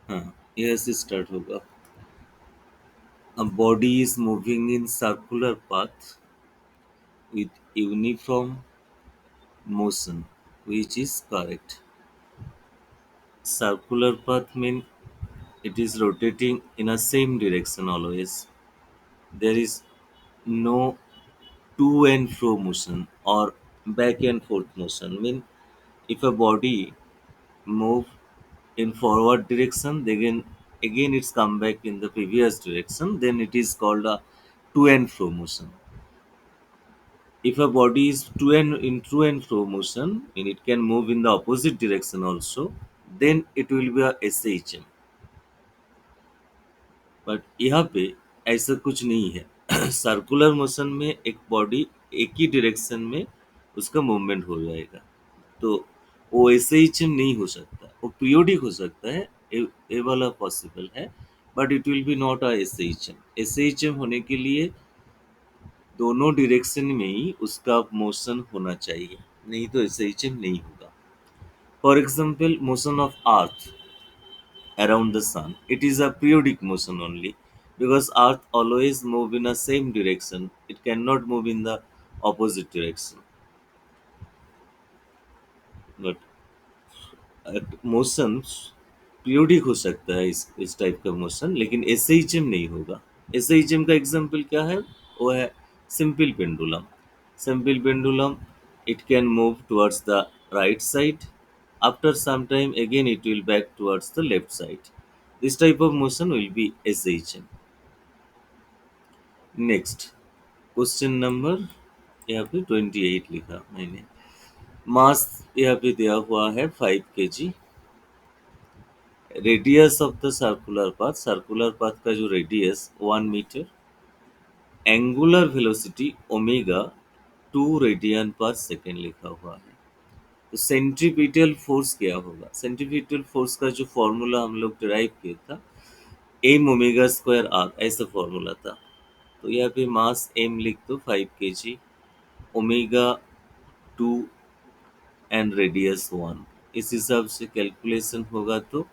हाँ, यहाँ से स्टार्ट होगा। A body is moving in circular path with uniform motion, which is correct. Circular path means it is rotating in a same direction always. There is no to and fro motion or back and forth motion. Mean if a body move in forward direction, then again it's come back in the previous direction, then it is called a to and fro motion. If a body is to and fro motion, and it can move in the opposite direction also, then it will be a SHM. But यहाँ पे ऐसा कुछ नहीं है। Circular motion में एक body एक ही direction में उसका मूवमेंट हो जाएगा, तो वो एसएचएम नहीं हो सकता, वो पीरियोडिक हो सकता है। ए वाला पॉसिबल है, but it will be not a SHM. SHM होने के लिए दोनों डायरेक्शन में ही उसका मोशन होना चाहिए, नहीं तो एसएचएम नहीं होगा। For example motion of earth around the sun. It is a periodic motion only because Earth always move in a same direction. It cannot move in the opposite direction. But motion periodic हो सकता है, इस type का motion, लेकिन SHM नहीं होगा। SHM का example क्या है? वो है simple pendulum. Simple pendulum, it can move towards the right side. After some time, again it will back towards the left side. This type of motion will be SHM. Next question number यहाँ पे 28 लिखा मैंने। मास यहाँ पे दिया हुआ है 5 kg। Radius of the circular path का जो radius 1 metre. Angular velocity omega 2 radian per second लिखा हुआ है। तो सेंट्रीपिटल फोर्स क्या होगा? सेंट्रीपिटल फोर्स का जो फॉर्मूला हम लोग डिराइव किया था, एम ओमेगा स्क्वायर आर, ऐसा फॉर्मूला था। तो यहाँ पे मास एम लिख दो 5 kg, ओमेगा 2 एंड रेडियस 1। इस हिसाब से कैलकुलेशन होगा तो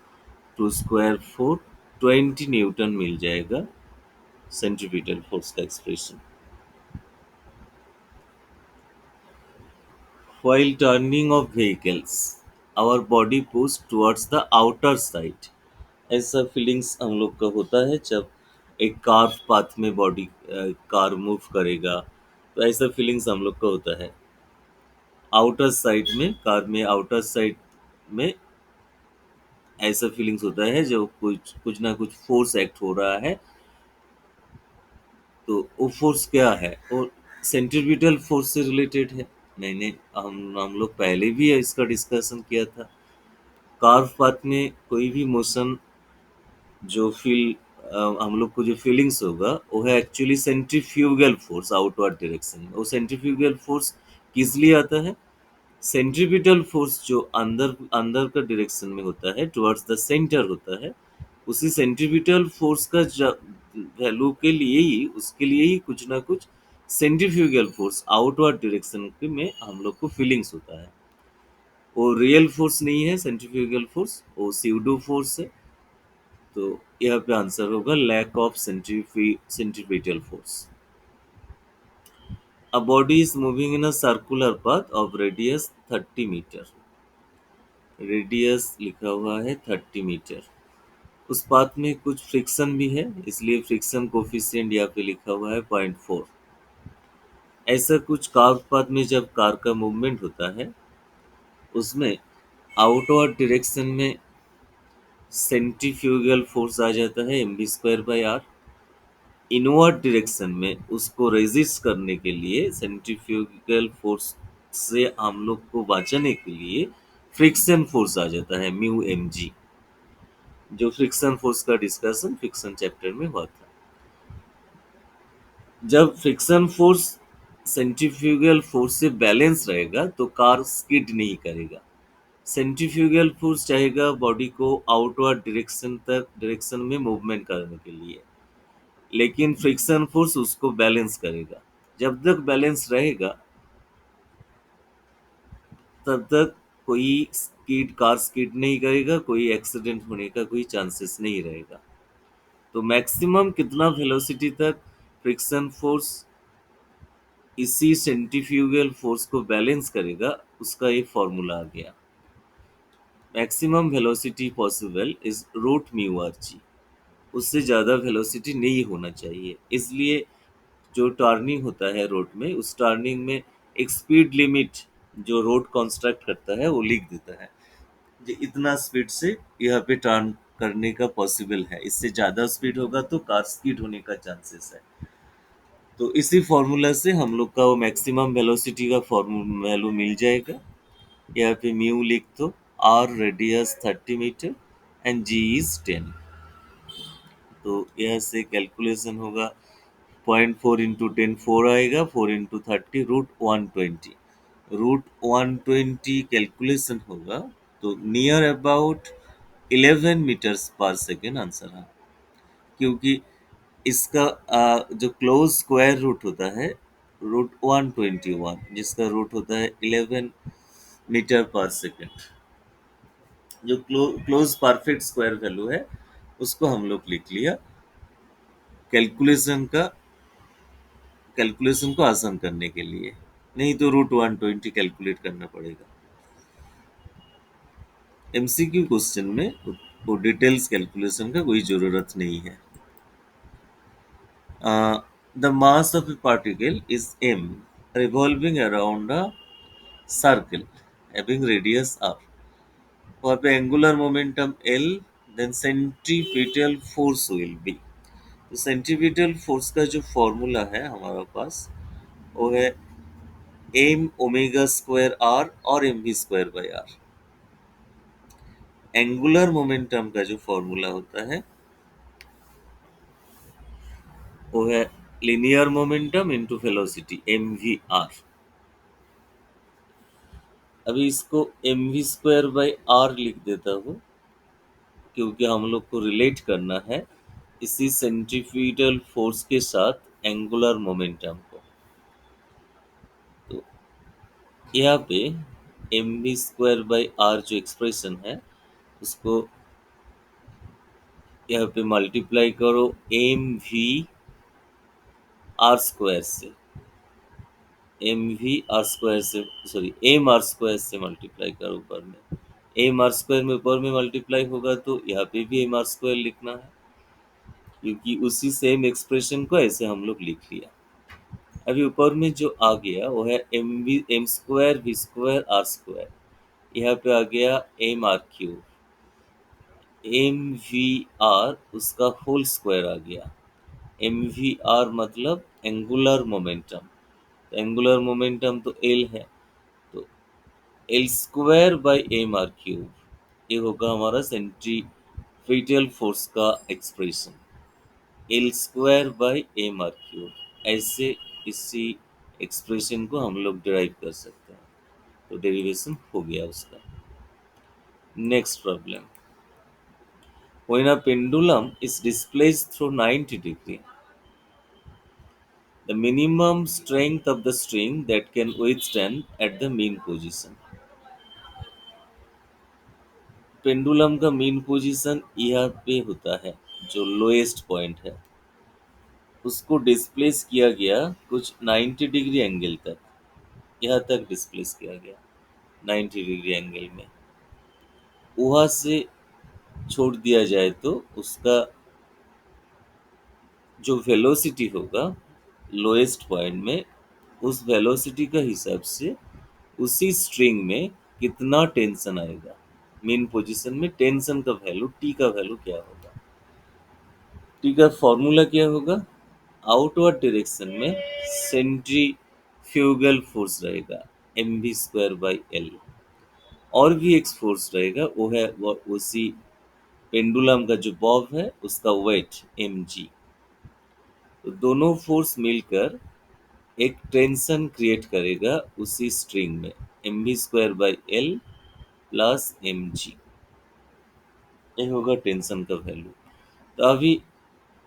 2 स्क्वायर 4 20 न्यूटन मिल जाएगा सेंट्रीपिटल फोर्स का expression. While turning of vehicles our body push towards the outer side. ऐसा फीलिंग्स हम लोग का होता है जब एक कार पाथ में बॉडी कार मूव करेगा, तो ऐसा फीलिंग्स हम लोग का होता है। आउटर साइड में, कार में आउटर साइड में ऐसा फीलिंग्स होता है जो कुछ कुछ ना कुछ फोर्स एक्ट हो रहा है। तो वो फोर्स क्या है? वो सेंट्रीपिटल फोर्स से रिलेटेड है। मैंने हम लोग पहले भी इसका डिस्कशन किया था। कार्व पाथ में कोई भी मोशन जो हम लोग को जो फीलिंग्स होगा वो है actually centrifugal force outward direction में। वो सेंट्रीफ्यूगल फोर्स किस लिए आता है? सेंट्रीपिटल फोर्स जो अंदर अंदर का डायरेक्शन में होता है, टुवर्ड्स द सेंटर होता है, उसी सेंट्रीपिटल फोर्स का वैल्यू के लिए ही, उसके लिए ही कुछ ना कुछ सेंट्रीफ्यूगल फोर्स आउटवर्ड डायरेक्शन में हम लोग को फीलिंग्स होता है। वो रियल फोर्स नहीं है सेंट्रीफ्यूगल फोर्स, वो स्यूडो फोर्स है। तो यहाँ पे आंसर होगा lack of centripetal force. A body is moving in a circular path of radius 30 metre. Radius लिखा हुआ है 30 मीटर। उस पाथ में कुछ फ्रिक्शन भी है, इसलिए फ्रिक्शन कोफिशिएंट यहाँ पे लिखा हुआ है 0.4। ऐसा कुछ कार्व पाथ में जब कार का मूवमेंट होता है, उसमें आउटवर्ड डायरेक्शन में सेंट्रीफ्यूगल फोर्स आ जाता है mv²/r। इनवर्ड डायरेक्शन में उसको रेजिस्ट करने के लिए, सेंट्रीफ्यूगल फोर्स से हम लोग को बचाने के लिए फ्रिक्शन फोर्स आ जाता है μmg। जो फ्रिक्शन फोर्स का डिस्कशन फ्रिक्शन चैप्टर में हुआ था। जब फ्रिक्शन फोर्स सेंट्रीफ्यूगल फोर्स से बैलेंस रहेगा तो कार स्किड नहीं करेगा। सेंट्रीफ्यूगल फोर्स चाहेगा बॉडी को आउटवर्ड डायरेक्शन में मूवमेंट करने के लिए, लेकिन फ्रिक्शन फोर्स उसको बैलेंस करेगा। जब तक बैलेंस रहेगा तब तक कोई कार स्किड नहीं करेगा, कोई एक्सीडेंट होने का कोई चांसेस नहीं रहेगा। तो मैक्सिमम कितना वेलोसिटी तक फ्रिक्शन फोर्स इसी सेंट्रीफ्यूगल फोर्स को बैलेंस करेगा, उसका ये फॉर्मूला आ गया। Maximum velocity possible is root mu r g. उससे ज़्यादा वेलोसिटी नहीं होना चाहिए, इसलिए जो टर्निंग होता है रोड में, उस टर्निंग में एक स्पीड लिमिट जो रोड कंस्ट्रक्ट करता है वो लिख देता है कि इतना स्पीड से यहाँ पे टर्न करने का पॉसिबल है, इससे ज़्यादा स्पीड होगा तो कार स्किड होने का चांसेस है। तो इसी फॉर्मूला से हम लोग का वो मैक्सिमम वेलोसिटी का वैल्यू मिल जाएगा। यहाँ पे म्यू लिख दो, r radius 30 metre and g is 10। तो यह से कैलकुलेशन होगा, 0.4 इंटू 10 4 आएगा, 4 इंटू 30 √120। √120 कैलकुलेशन होगा तो नियर अबाउट 11 मीटर्स पर सेकेंड आंसर है। क्योंकि इसका जो क्लोज स्क्वायर रूट होता है √121, जिसका रूट होता है 11 मीटर पर सेकेंड। जो क्लोज परफेक्ट स्क्वायर वैल्यू है उसको हम लोग लिख लिया कैलकुलेशन का, कैलकुलेशन को आसान करने के लिए। नहीं तो √120 कैलकुलेट करना पड़ेगा। एमसीक्यू क्वेश्चन में वो डिटेल्स कैलकुलेशन का कोई जरूरत नहीं है। The mass of A particle is m revolving around a circle having radius r। वहाँ पे angular momentum l, then centripetal force will be. तो सेंट्रीपिटल फोर्स का जो फॉर्मूला है हमारे पास वो है m ओमेगा स्क्वायर r और mv²/r। एंगुलर मोमेंटम का जो फॉर्मूला होता है वो है linear momentum into velocity mvr। अभी इसको mv²/r लिख देता हूँ, क्योंकि हम लोग को रिलेट करना है इसी सेंट्रीफ्यूगल फोर्स के साथ एंगुलर मोमेंटम को। तो यहाँ पे mv²/r जो एक्सप्रेशन है उसको यहाँ पे मल्टीप्लाई करो mv r² से, mr² से मल्टीप्लाई करो ऊपर में। mr² में ऊपर में मल्टीप्लाई होगा तो यहाँ पे भी mr² लिखना है, क्योंकि उसी सेम एक्सप्रेशन को ऐसे हम लोग लिख लिया। अभी ऊपर में जो आ गया वो है m²v²r²। यहाँ पे आ गया mr³ mvr उसका होल स्क्वायर आ गया। mvr मतलब एंगुलर मोमेंटम, एंगुलर मोमेंटम तो l है, तो l² ये होगा हमारा सेंट्रीफ्यूगल फोर्स का एक्सप्रेशन, l² ऐसे इसी एक्सप्रेशन को हम लोग डिराइव कर सकते हैं। तो डेरिवेशन हो गया उसका। Next problem, when a pendulum is displaced through 90 degree, the minimum strength of the string that can withstand at the mean position। Pendulum का मीन पोजीशन यहाँ पे होता है, जो लोएस्ट पॉइंट है, उसको डिस्प्लेस किया गया कुछ 90 डिग्री एंगल तक, यहाँ तक डिस्प्लेस किया गया 90 डिग्री एंगल में। वहाँ से छोड़ दिया जाए तो उसका जो वेलोसिटी होगा लोएस्ट पॉइंट में, उस वेलोसिटी का हिसाब से उसी स्ट्रिंग में कितना टेंशन आएगा। मीन पोजीशन में टेंशन का वैल्यू, टी का वैल्यू क्या होगा। टी का फॉर्मूला क्या होगा, आउटवर्ड डायरेक्शन में सेंट्रीफ्यूगल फोर्स रहेगा mv²/l, और भी एक फोर्स रहेगा वो है वो उसी पेंडुलम का जो बॉब है उसका वेट mg। तो दोनों फोर्स मिलकर एक टेंशन क्रिएट करेगा उसी स्ट्रिंग में mv²/l प्लस mg, ये होगा टेंशन का वैल्यू। तो अभी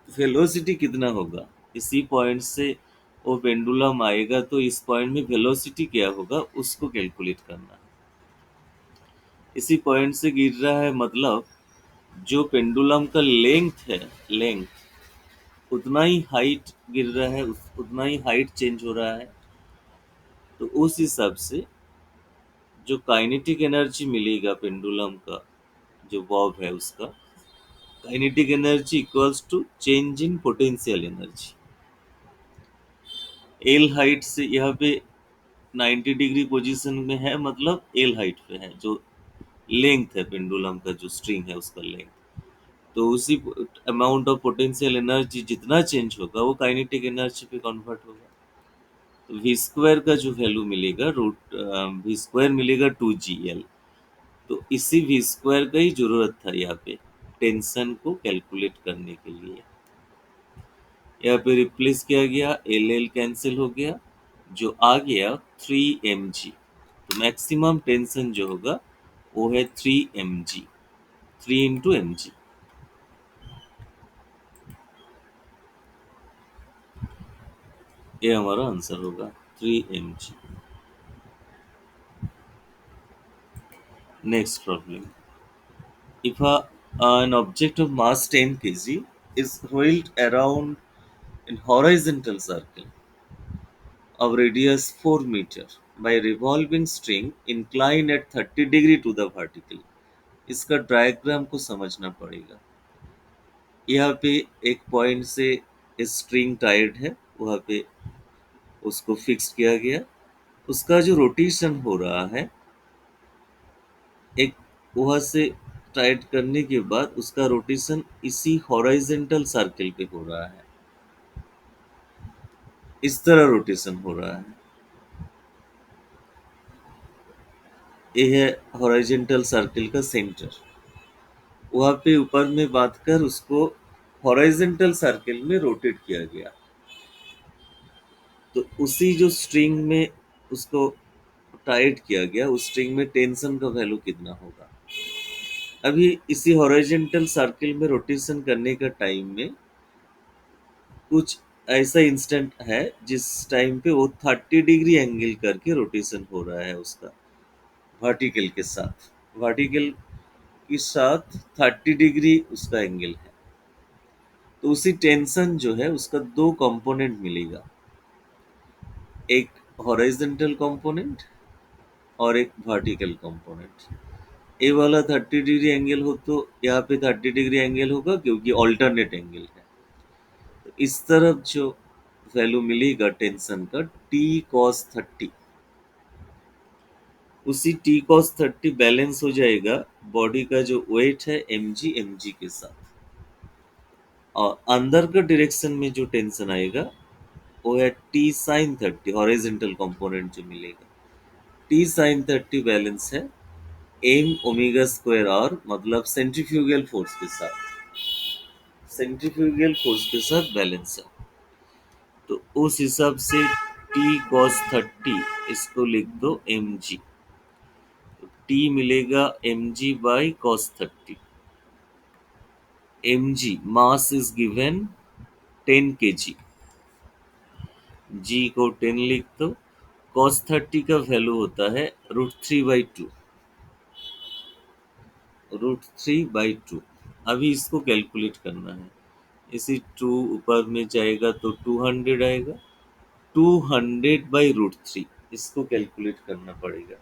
वेलोसिटी कितना होगा, इसी पॉइंट से वो पेंडुलम आएगा तो इस पॉइंट में वेलोसिटी क्या होगा उसको कैलकुलेट करना है। इसी पॉइंट से गिर रहा है, मतलब जो पेंडुलम का लेंथ है, लेंथ उतना ही हाइट गिर रहा है, उतना ही हाइट चेंज हो रहा है। तो उस हिसाब से जो काइनेटिक एनर्जी मिलेगा पेंडुलम का, जो बॉब है उसका, kinetic energy equals to change in potential energy. L height से यहाँ पे 90 डिग्री पोजीशन में है, मतलब एल हाइट पे है, जो लेंथ है पेंडुलम का, जो स्ट्रिंग है उसका लेंथ। तो उसी अमाउंट ऑफ पोटेंशियल एनर्जी जितना चेंज होगा वो काइनेटिक एनर्जी पे कन्वर्ट होगा। तो वी स्क्वायर का जो वैल्यू मिलेगा, रूट वी स्क्वायर मिलेगा 2gl। तो इसी वी स्क्वायर का ही जरूरत था यहाँ पे टेंशन को कैलकुलेट करने के लिए। यहाँ पे रिप्लेस किया गया, एल एल कैंसिल हो गया, जो आ गया 3 mg। तो मैक्सिमम टेंशन जो होगा वो है 3 mg, 3 × mg। ये हमारा आंसर होगा 3 mg। Next problem. If an object of mass 10 kg is whirled around in horizontal circle of radius 4 meter by a revolving string inclined at 30 degree to the vertical, इसका diagram को समझना पड़ेगा। यहाँ पे एक पॉइंट से string Tide है, वहाँ पे उसको फिक्स किया गया। उसका जो रोटेशन हो रहा है, एक वहाँ से टाइट करने के बाद उसका रोटेशन इसी हॉरिजॉन्टल सर्कल पे हो रहा है। इस तरह रोटेशन हो रहा है। ये है हॉरिजॉन्टल सर्कल का सेंटर। वहाँ पे ऊपर में बांध कर उसको हॉरिजॉन्टल सर्कल में रोटेट किया गया। तो उसी जो स्ट्रिंग में उसको टाइट किया गया, उस स्ट्रिंग में टेंशन का वैल्यू कितना होगा। अभी इसी हॉरिजॉन्टल सर्कल में रोटेशन करने का टाइम में कुछ ऐसा इंस्टेंट है जिस टाइम पे वो 30 डिग्री एंगल करके रोटेशन हो रहा है उसका, वर्टिकल के साथ। वर्टिकल के साथ 30 डिग्री उसका एंगल है। तो उसी टेंशन जो है उसका दो कंपोनेंट मिलेगा, एक हॉरिजॉन्टल कंपोनेंट और एक वर्टिकल कंपोनेंट। ए वाला 30 डिग्री एंगल हो तो यहाँ पे 30 डिग्री एंगल होगा, क्योंकि ऑल्टरनेट एंगल है। तो इस तरफ जो वैल्यू मिलेगा टेंशन का, टी कॉस 30, उसी टी कॉस 30 बैलेंस हो जाएगा बॉडी का जो वेट है mg के साथ। और अंदर का डायरेक्शन में जो टेंशन आएगा वो है टी साइन 30, हॉरिजॉन्टल कंपोनेंट जो मिलेगा। टी साइन 30 बैलेंस है एम ओमेगा स्क्वायर आर, मतलब सेंट्रीफ्यूगल फोर्स के साथ, सेंट्रीफ्यूगल फोर्स के साथ बैलेंस है। तो उस हिसाब से टी कॉस 30 इसको लिख दो mg। तो टी मिलेगा mg by cos 30। mg mass is given 10 kg, g को 10 लिख दो। कॉस 30 का वैल्यू होता है √3/2, √3/2। अभी इसको कैलकुलेट करना है। इसी 2 ऊपर में जाएगा तो 200 आएगा, 200/√3, इसको कैलकुलेट करना पड़ेगा।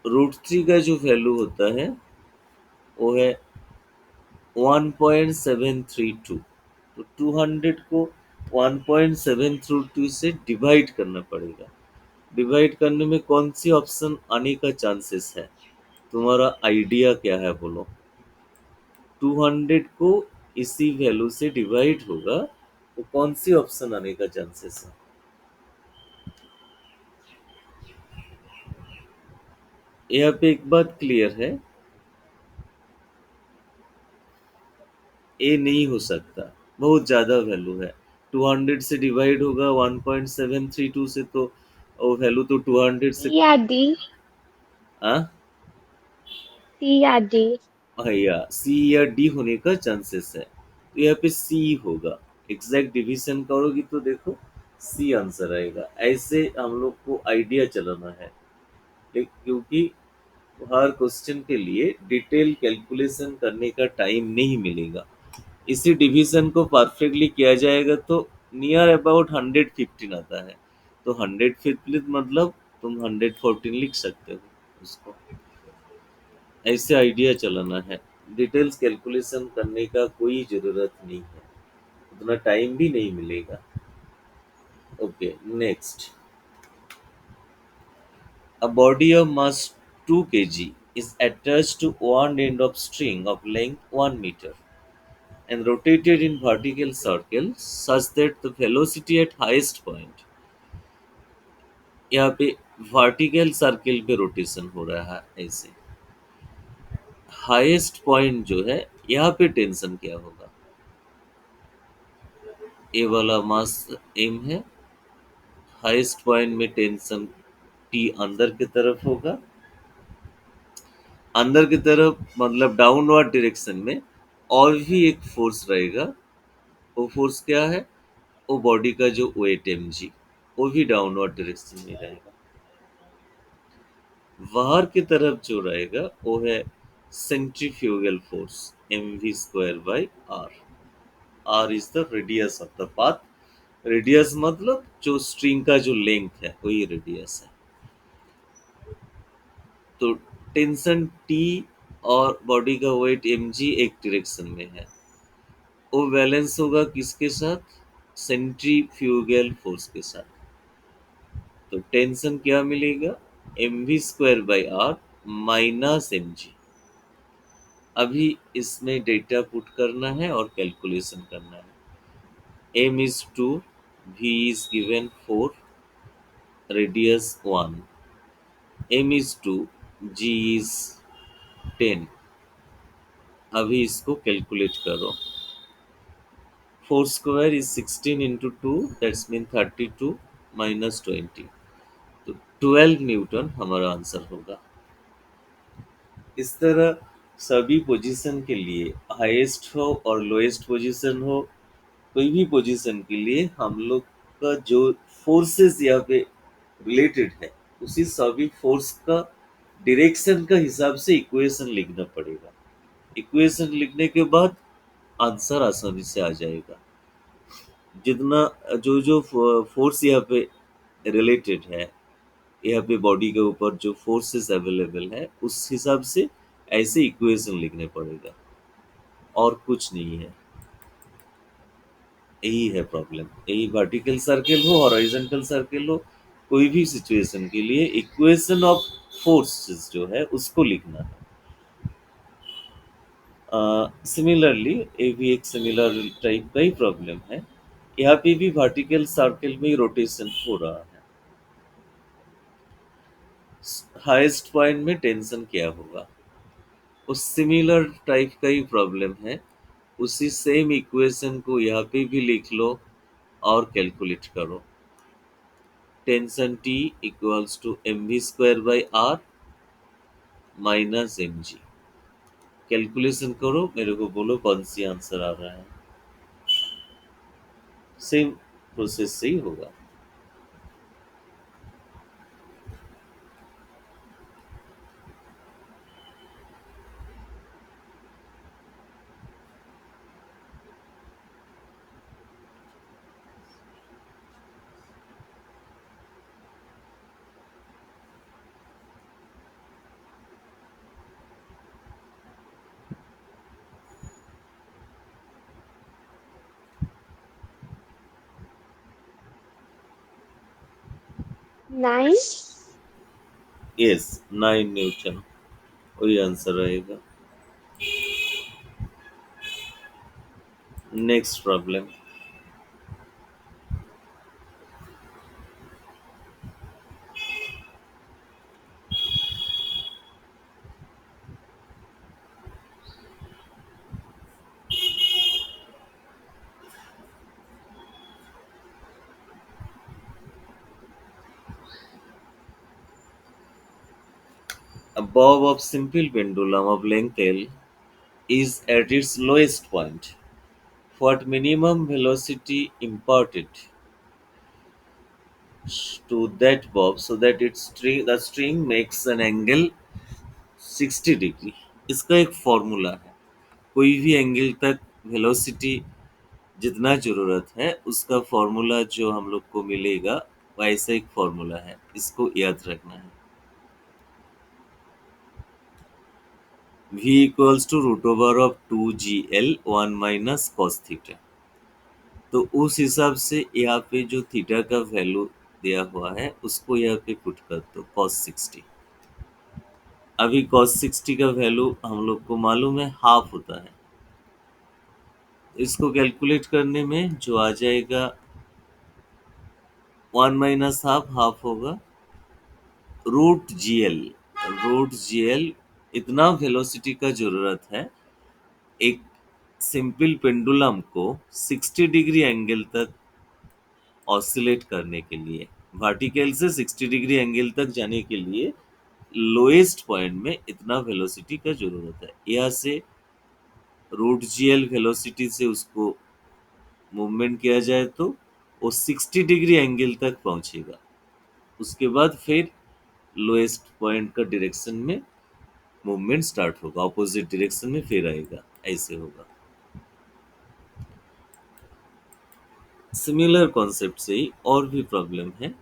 √3 का जो वैल्यू होता है वो है 1.732। तो 200 को 1.732 से डिवाइड करना पड़ेगा। डिवाइड करने में कौन सी ऑप्शन आने का चांसेस है, तुम्हारा आइडिया क्या है बोलो। 200 को इसी वैल्यू से डिवाइड होगा तो कौन सी ऑप्शन आने का चांसेस है। यहाँ पे एक बात क्लियर है, ए नहीं हो सकता, बहुत ज्यादा वैल्यू है। 200 से डिवाइड होगा 1.732 से, तो वो वैल्यू तो 200 से। सी या डी, हाँ, सी या डी। या सी या डी होने का चांसेस है। तो यहाँ पे सी होगा। एग्जैक्ट डिवीजन करोगी तो देखो सी आंसर आएगा। ऐसे हम लोग को आइडिया चलाना है, क्योंकि हर क्वेश्चन के लिए डिटेल कैलकुलेशन करने का टाइम नहीं मिलेगा। इसी डिवीजन को परफेक्टली किया जाएगा तो नियर अबाउट 115 आता है। तो 115 मतलब तुम 114 लिख सकते हो उसको। ऐसे आइडिया चलाना है। डिटेल्स कैलकुलेशन करने का कोई ज़रूरत नहीं है, उतना टाइम भी नहीं मिलेगा। Okay, next. A body of mass 2 kg is attached to one end of string of length 1 meter and rotated in vertical circle such that the velocity at highest point, यहाँ पे वर्टिकल सर्किल पे rotation हो रहा है ऐसे। Highest point जो है यहाँ पे टेंशन क्या होगा? ए वाला मास एम है, हाईएस्ट पॉइंट में टेंशन टी अंदर की तरफ होगा। अंदर की तरफ मतलब डाउनवर्ड डायरेक्शन में और भी एक फोर्स रहेगा। वो फोर्स क्या है? वो बॉडी का जो वेट एम जी, वो भी डाउनवर्ड डायरेक्शन में रहेगा। बाहर की तरफ जो रहेगा वो है centrifugal force m v square by r. R is the radius of the path. Radius मतलब जो स्ट्रिंग का जो लेंथ है वही रेडियस है। तो टेंशन टी और बॉडी का वेट एम जी एक डायरेक्शन में है। वो बैलेंस होगा किसके साथ? सेंट्रीफ्यूगल फोर्स के साथ। तो टेंशन क्या मिलेगा? M v square by are minus M g. अभी इसमें डेटा पुट करना है और कैलकुलेशन करना है। M is 2, v is given 4, radius 1, m is 2, g is 10। अभी इसको कैलकुलेट करो। 4 square is 16 into 2, that's mean 32 minus 20। तो 12 न्यूटन हमारा आंसर होगा। इस तरह सभी पोजीशन के लिए, हाईएस्ट हो और लोएस्ट पोजीशन हो, कोई भी पोजीशन के लिए हम लोग का जो फोर्सेस यहाँ पे रिलेटेड है, उसी सभी फोर्स का डायरेक्शन का हिसाब से इक्वेशन लिखना पड़ेगा। इक्वेशन लिखने के बाद आंसर आसानी से आ जाएगा। जितना जो जो फोर्स यहाँ पे रिलेटेड है, यहाँ पे बॉडी के ऊपर जो फोर्सेस अवेलेबल है उस हिसाब से ऐसे इक्वेशन लिखने पड़ेगा, और कुछ नहीं है। यही है प्रॉब्लम। यही वर्टिकल सर्किल हो हॉरिजॉन्टल सर्किल हो, कोई भी सिचुएशन के लिए इक्वेशन ऑफ फोर्सेस जो है उसको लिखना है। सिमिलरली ये भी एक सिमिलर टाइप का ही प्रॉब्लम है। यहाँ पे भी वर्टिकल सर्किल में रोटेशन हो रहा है। हाईएस्ट पॉइंट में टेंशन क्या होगा? उस सिमिलर टाइप का ही प्रॉब्लम है। उसी सेम इक्वेशन को यहाँ पे भी लिख लो और कैलकुलेट करो। Tension T equals to m v square by are minus M g. Calculation करो, मेरे को बोलो कौन सी आंसर आ रहा है। सेम प्रोसेस से ही होगा। Nine. यस, 9 न्यूटन वही आंसर रहेगा। Next problem. A bob of simple pendulum of length L is at its lowest point. What minimum velocity imparted to that bob so that the string makes an angle 60 degree. इसका एक formula है, कोई भी angle तक velocity जितना ज़रूरत है उसका फॉर्मूला जो हम लोग को मिलेगा वैसा एक फॉर्मूला है, इसको याद रखना है। v equals to root over of 2gl 1 minus cos theta. तो उस हिसाब से यहाँ पे जो थीटा का वैल्यू दिया हुआ है उसको यहाँ पे पुट कर दो cos 60। अभी cos 60 का वैल्यू हम लोग को मालूम है हाफ होता है। इसको कैलकुलेट करने में जो आ जाएगा 1 माइनस हाफ, हाफ होगा root g l. Root g l इतना वेलोसिटी का जरूरत है एक सिंपल पेंडुलम को 60 डिग्री एंगल तक ऑसिलेट करने के लिए। वर्टिकल से 60 डिग्री एंगल तक जाने के लिए लोएस्ट पॉइंट में इतना वेलोसिटी का जरूरत है। यहाँ से रूट जी एल वेलोसिटी से उसको मूवमेंट किया जाए तो वो 60 डिग्री एंगल तक पहुंचेगा। उसके बाद फिर लोएस्ट पॉइंट का डायरेक्शन में मूवमेंट स्टार्ट होगा, ऑपोजिट डायरेक्शन में फिर आएगा, ऐसे होगा। सिमिलर कॉन्सेप्ट से ही और भी प्रॉब्लम है।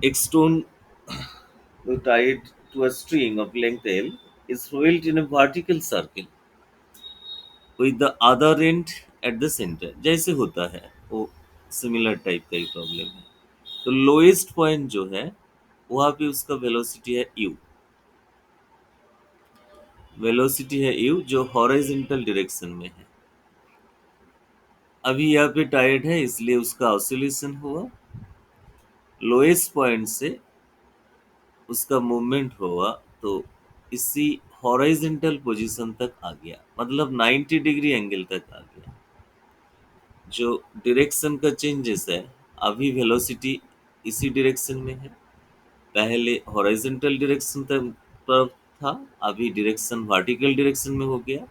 एक stone tied to a string of length L is hurled in a vertical circle with the other end at the center। जैसे होता है वो सिमिलर टाइप का ही प्रॉब्लम है। तो लोएस्ट पॉइंट जो है वहां पे उसका वेलोसिटी है u। वेलोसिटी है u जो हॉरिजॉन्टल डायरेक्शन में है। अभी यहाँ पे टायर्ड है इसलिए उसका ऑसिलेशन हुआ, लोएस्ट पॉइंट से उसका मूवमेंट हुआ तो इसी हॉरिजॉन्टल पोजीशन तक आ गया, मतलब 90 डिग्री एंगल तक आ गया। जो डायरेक्शन का चेंजेस है, अभी वेलोसिटी इसी डायरेक्शन में है, पहले हॉरिजॉन्टल डायरेक्शन तरफ था, अभी डायरेक्शन वर्टिकल डायरेक्शन में हो गया।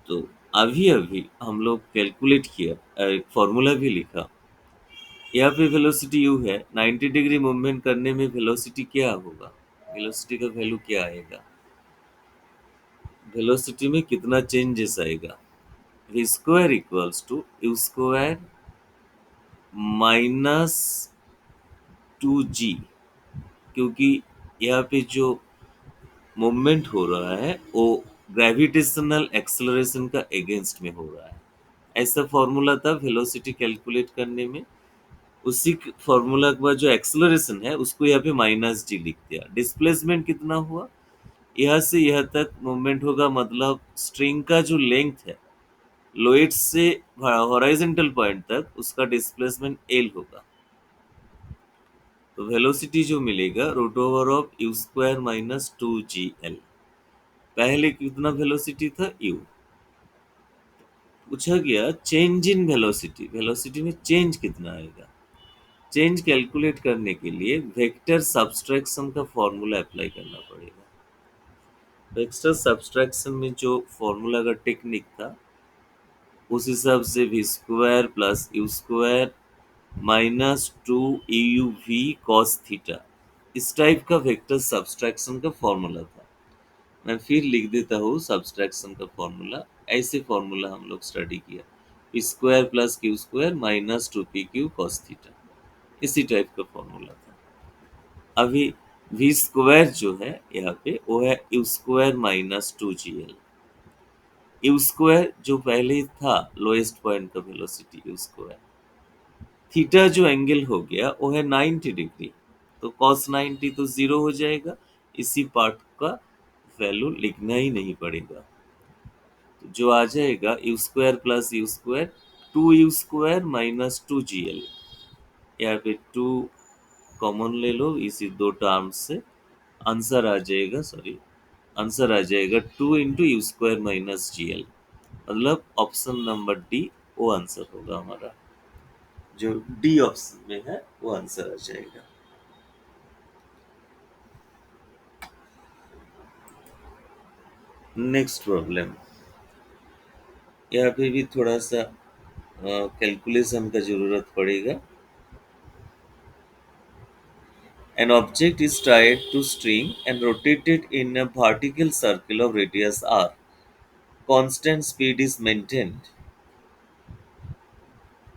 तो अभी अभी हम लोग कैलकुलेट किया, एक फॉर्मूला भी लिखा। यहाँ पे वेलोसिटी u है, 90 डिग्री मूवमेंट करने में वेलोसिटी क्या होगा, वेलोसिटी का वैल्यू क्या आएगा, वेलोसिटी में कितना चेंजेस आएगा। v square equals to u square minus 2g, क्योंकि यहाँ पे जो मूवमेंट हो रहा है वो ग्रेविटेशनल एक्सेलरेशन का अगेंस्ट में हो रहा है। ऐसा फॉर्मूला था वेलोसिटी कैलकुलेट करने में। उसी फॉर्मूला के बाद जो एक्सेलरेशन है उसको यहाँ पे माइनस जी लिख दिया। डिस्प्लेसमेंट कितना हुआ, यहाँ से यहाँ तक मूवमेंट होगा, मतलब स्ट्रिंग का जो लेंथ है लोएट से हॉरिजॉन्टल पॉइंट तक उसका डिस्प्लेसमेंट एल होगा। तो वेलोसिटी जो मिलेगा root over of u square minus 2gl। पहले कितना वेलोसिटी था u। पूछा गया चेंज इन वेलोसिटी, वेलोसिटी में चेंज कितना आएगा। चेंज कैलकुलेट करने के लिए वेक्टर सब्सट्रैक्शन का फॉर्मूला अप्लाई करना पड़ेगा। वेक्टर सब्सट्रैक्शन में जो फॉर्मूला का टेक्निक था उस हिसाब से v square plus U square minus 2 V cos theta, इस टाइप का वेक्टर सब्सट्रैक्शन का फॉर्मूला था। मैं फिर लिख देता हूँ सब्सट्रैक्शन का फॉर्मूला। ऐसे फॉर्मूला हम लोग स्टडी किया, P square plus Q square minus 2pq cos theta, इसी टाइप का फॉर्मूला था। अभी वी स्क्वायर जो है यहाँ पे वो है you square minus 2gl। You square जो पहले ही था लोएस्ट पॉइंट का वेलोसिटी यू स्क्वायर, थीटा जो एंगल हो गया वो है 90 डिग्री, तो cos 90 तो जीरो हो जाएगा, इसी पार्ट का वैल्यू लिखना ही नहीं पड़ेगा। तो जो आ जाएगा you square plus U square 2u² minus 2gl। यहाँ पे 2 कॉमन ले लो इसी दो टर्म से, आंसर आ जाएगा, सॉरी आंसर आ जाएगा 2 × u² माइनस gl, मतलब ऑप्शन नंबर डी वो आंसर होगा हमारा। जो डी ऑप्शन में है वो आंसर आ जाएगा। नेक्स्ट प्रॉब्लम, यहाँ पे भी थोड़ा सा कैलकुलेशन का जरूरत पड़ेगा। An object is tied to string and rotated in a vertical circle of radius r. Constant speed is maintained.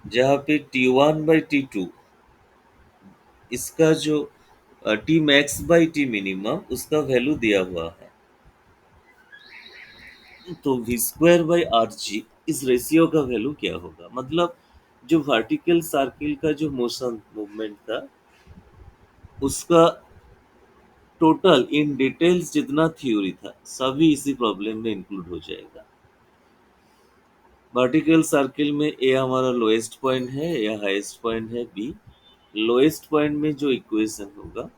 जहाँ पे T1/T2 इसका जो T max by T minimum उसका वैल्यू दिया हुआ है, तो V square by R G इस रेशियो का वैल्यू क्या होगा? मतलब जो वर्टिकल सर्किल का जो मोशन मूवमेंट था उसका टोटल इन डिटेल्स जितना थ्योरी था सभी इसी प्रॉब्लम में इंक्लूड हो जाएगा। वर्टिकल सर्किल में ए हमारा लोएस्ट पॉइंट है या हाईएस्ट पॉइंट है बी। लोएस्ट पॉइंट में जो इक्वेशन होगा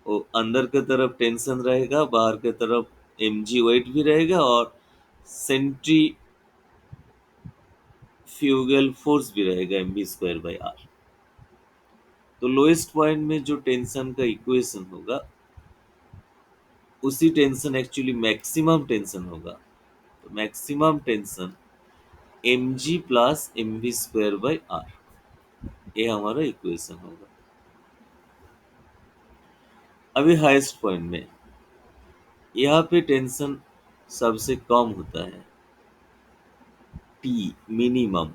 वो अंदर की तरफ टेंशन रहेगा, बाहर की तरफ mg वेट भी रहेगा और सेंट्रीफ्यूगल फोर्स भी रहेगा mv² बाई आर। तो लोएस्ट पॉइंट में जो टेंशन का इक्वेशन होगा उसी टेंशन एक्चुअली मैक्सिमम टेंशन होगा। तो maximum tension mg plus mv²/r, ये हमारा इक्वेशन होगा। अभी हाईएस्ट पॉइंट में यहाँ पे टेंशन सबसे कम होता है, टी मिनिमम।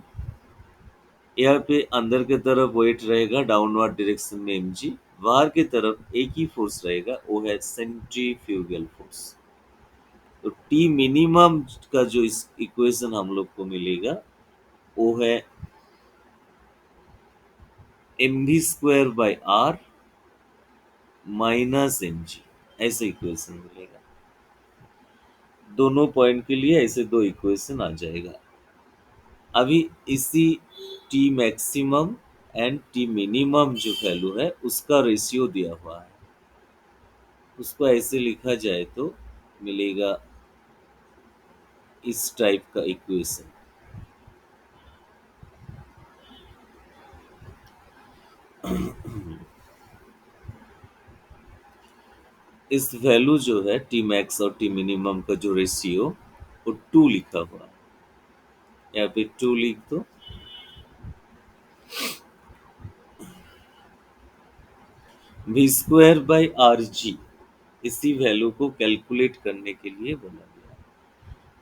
यहाँ पे अंदर की तरफ वेट रहेगा डाउनवर्ड डायरेक्शन में mg, बाहर की तरफ एक ही फोर्स रहेगा, वो है सेंट्रीफ्यूगल फोर्स। तो टी मिनिमम का जो इस इक्वेशन हम लोग को मिलेगा वो है mv²/r माइनस mg, ऐसे इक्वेशन मिलेगा। दोनों पॉइंट के लिए ऐसे दो इक्वेशन आ जाएगा। अभी इसी T maximum and T minimum जो वैल्यू है उसका रेशियो दिया हुआ है, उसको ऐसे लिखा जाए तो मिलेगा इस टाइप का इक्वेशन। इस वैल्यू जो है टी मैक्स और टी मिनिमम का जो रेशियो वो 2 लिखा हुआ है, यहाँ पे 2 लिख दो। v²/rg इसी वैल्यू को कैलकुलेट करने के लिए बोला गया,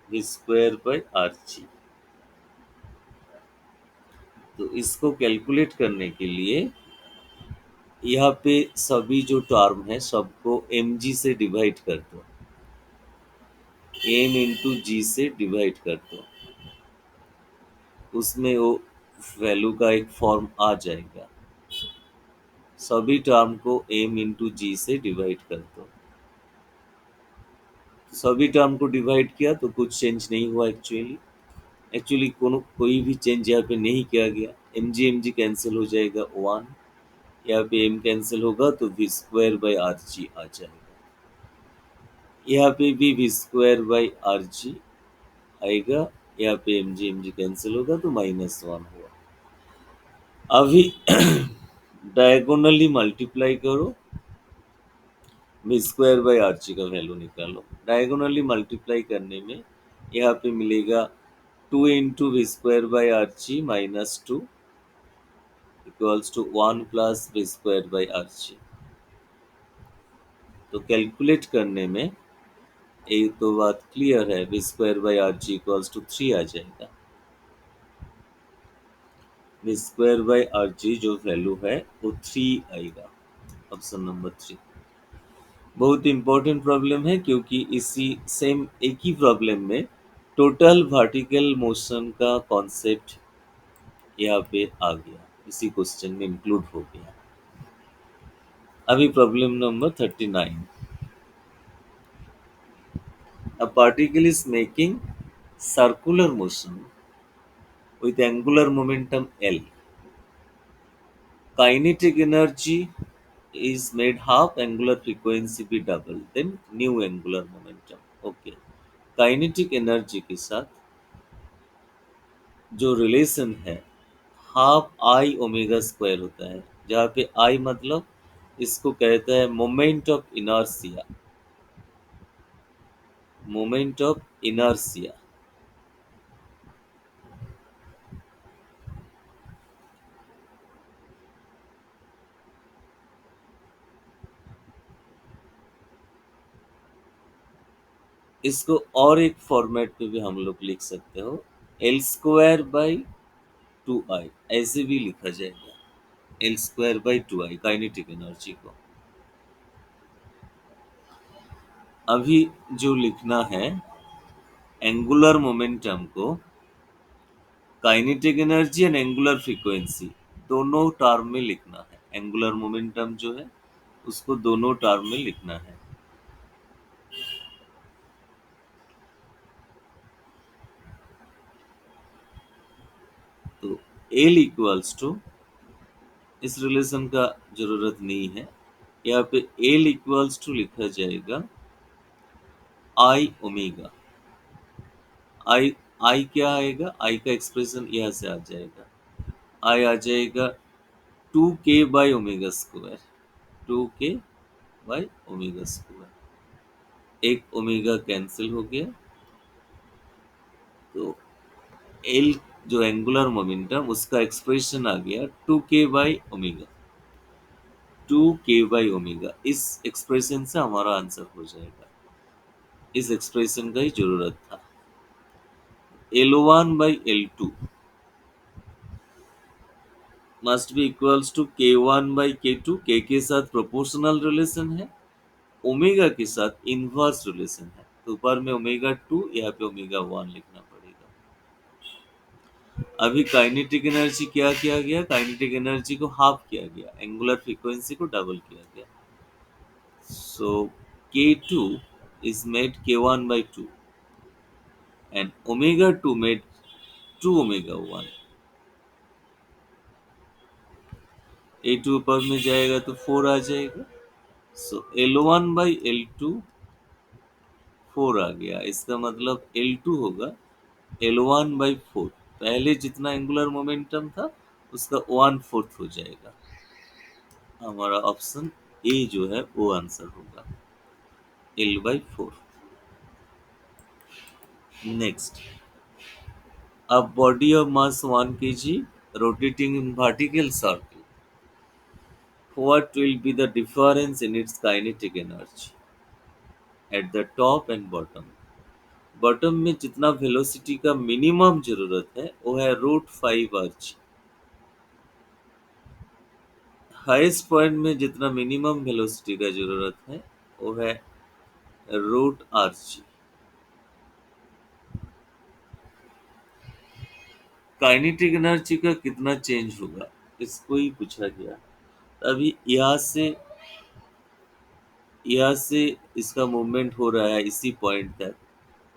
v²/rg। तो इसको कैलकुलेट करने के लिए यहाँ पे सभी जो टर्म है सबको mg से डिवाइड कर दो, m इंटू जी से डिवाइड कर दो, उसमें वो वैल्यू का एक फॉर्म आ जाएगा। सभी टर्म को m इंटू जी से डिवाइड कर दो। सभी टर्म को डिवाइड किया तो कुछ चेंज नहीं हुआ एक्चुअली कोई भी चेंज यहाँ पे नहीं किया गया। mg कैंसिल हो जाएगा 1, यहाँ पे m कैंसिल होगा तो v²/rg आ जाएगा। यहाँ पे भी v²/rg आएगा, यहाँ पे mg कैंसिल होगा तो -1 हुआ। अभी डायगोनली मल्टीप्लाई करो, v²/rg का वैल्यू निकालो। डायगोनली मल्टीप्लाई करने में यहाँ पे मिलेगा 2 into v²/rg -2 equals to 1 plus v²/rg। तो कैलकुलेट करने में एक तो बात क्लियर है, v²/rg इक्वल्स टू 3 आ जाएगा। v²/rg जो वैल्यू है वो 3 आएगा, ऑप्शन नंबर 3। बहुत इंपॉर्टेंट प्रॉब्लम है क्योंकि इसी सेम एक ही प्रॉब्लम में टोटल वर्टिकल मोशन का कॉन्सेप्ट यहाँ पे आ गया, इसी क्वेश्चन में इंक्लूड हो गया। अभी problem number 39। A particle is making circular motion with angular momentum L. Kinetic energy is made half, angular frequency be double, then new angular momentum. Okay. Kinetic energy के साथ जो रिलेशन है half I omega square होता है, जहाँ पे आई मतलब इसको कहता है moment of inertia. Moment of inertia इसको और एक फॉर्मेट पे भी हम लोग लिख सकते हो, एल स्क्वायर बाई टू आई, ऐसे भी लिखा जाएगा, L square by two I kinetic energy को। अभी जो लिखना है, एंगुलर मोमेंटम को kinetic energy and angular frequency दोनों टर्म में लिखना है। एंगुलर मोमेंटम जो है उसको दोनों टर्म में लिखना है। तो एल इक्वल्स टू, इस रिलेशन का जरूरत नहीं है, यहाँ पे एल इक्वल्स टू लिखा जाएगा आई ओमेगा। आई, आई क्या आएगा, आई का एक्सप्रेशन यहाँ से आ जाएगा, आई आ जाएगा टू के बाई ओमेगा स्क्वायर, टू के बाई ओमेगा स्क्वायर। एक ओमेगा कैंसिल हो गया, तो एल जो एंगुलर मोमेंटम उसका एक्सप्रेशन आ गया टू के बाई ओमेगा, टू के बाई ओमेगा। इस एक्सप्रेशन से हमारा आंसर हो जाएगा, इस एक्सप्रेशन का ही जरूरत था। L one by L two must be equals to K one by K two, के साथ प्रोपोर्शनल रिलेशन है, ओमेगा के साथ इनवर्स रिलेशन है, तो ऊपर में ओमेगा टू, यहाँ पे ओमेगा वन लिखना पड़ेगा। अभी काइनेटिक एनर्जी क्या किया गया, काइनेटिक एनर्जी को हाफ किया गया, एंगुलर फ्रीक्वेंसी को डबल किया गया। सो k2 is made k1 by 2 and omega 2 made 2 omega 1। a2 ऊपर में जाएगा तो 4 आ जाएगा, सो L1 बाई L2 4 आ गया। इसका मतलब L2 होगा L1 बाई 4, पहले जितना एंगुलर मोमेंटम था उसका 1/4 हो जाएगा। हमारा ऑप्शन ए जो है वो आंसर होगा, L by 4। Next, a body of mass 1 kg rotating in vertical circle, what will be the difference in its kinetic energy at the top and bottom? Bottom में जितना वेलोसिटी का minimum जरूरत है वो है रूट 5 आर। हाईएस्ट पॉइंट में जितना minimum velocity का जरूरत है वो है रूट 8। काइनेटिक एनर्जी का कितना चेंज होगा इसको ही पूछा गया। अभी यहाँ से इसका मूवमेंट हो रहा है इसी पॉइंट तक,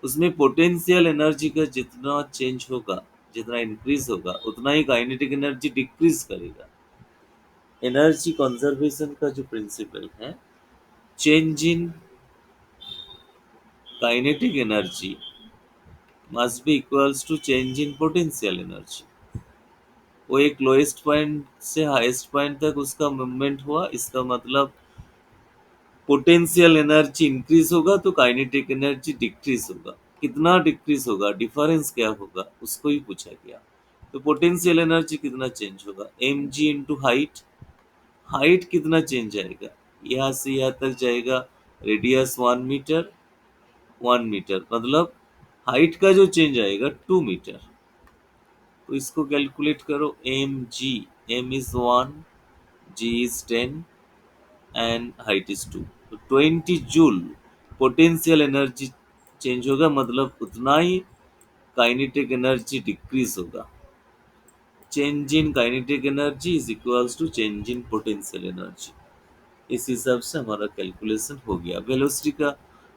उसमें पोटेंशियल एनर्जी का जितना चेंज होगा, जितना इंक्रीज होगा, उतना ही काइनेटिक एनर्जी डिक्रीज करेगा। एनर्जी कंजर्वेशन का जो प्रिंसिपल है, change in kinetic energy must be equals to change in potential energy. वो एक लोएस्ट पॉइंट से हाईएस्ट पॉइंट तक उसका मूवमेंट हुआ, इसका मतलब पोटेंशियल एनर्जी इंक्रीज होगा तो काइनेटिक एनर्जी डिक्रीज होगा। कितना डिक्रीज होगा, डिफरेंस क्या होगा, उसको ही पूछा गया। तो पोटेंशियल एनर्जी कितना चेंज होगा, M G into height. Height कितना चेंज आएगा, यहाँ से यहाँ तक जाएगा, रेडियस 1 मीटर, 1 मीटर मतलब हाइट का जो चेंज आएगा 2 मीटर। तो इसको कैलकुलेट करो, M G, M is 1, G is 10 and height is 2, तो 20 जूल पोटेंशियल एनर्जी चेंज होगा, मतलब उतना ही काइनेटिक एनर्जी डिक्रीज होगा। Change in kinetic energy is equals to change in potential energy. इस हिसाब से हमारा कैलकुलेशन हो गया। वेलोसिटी का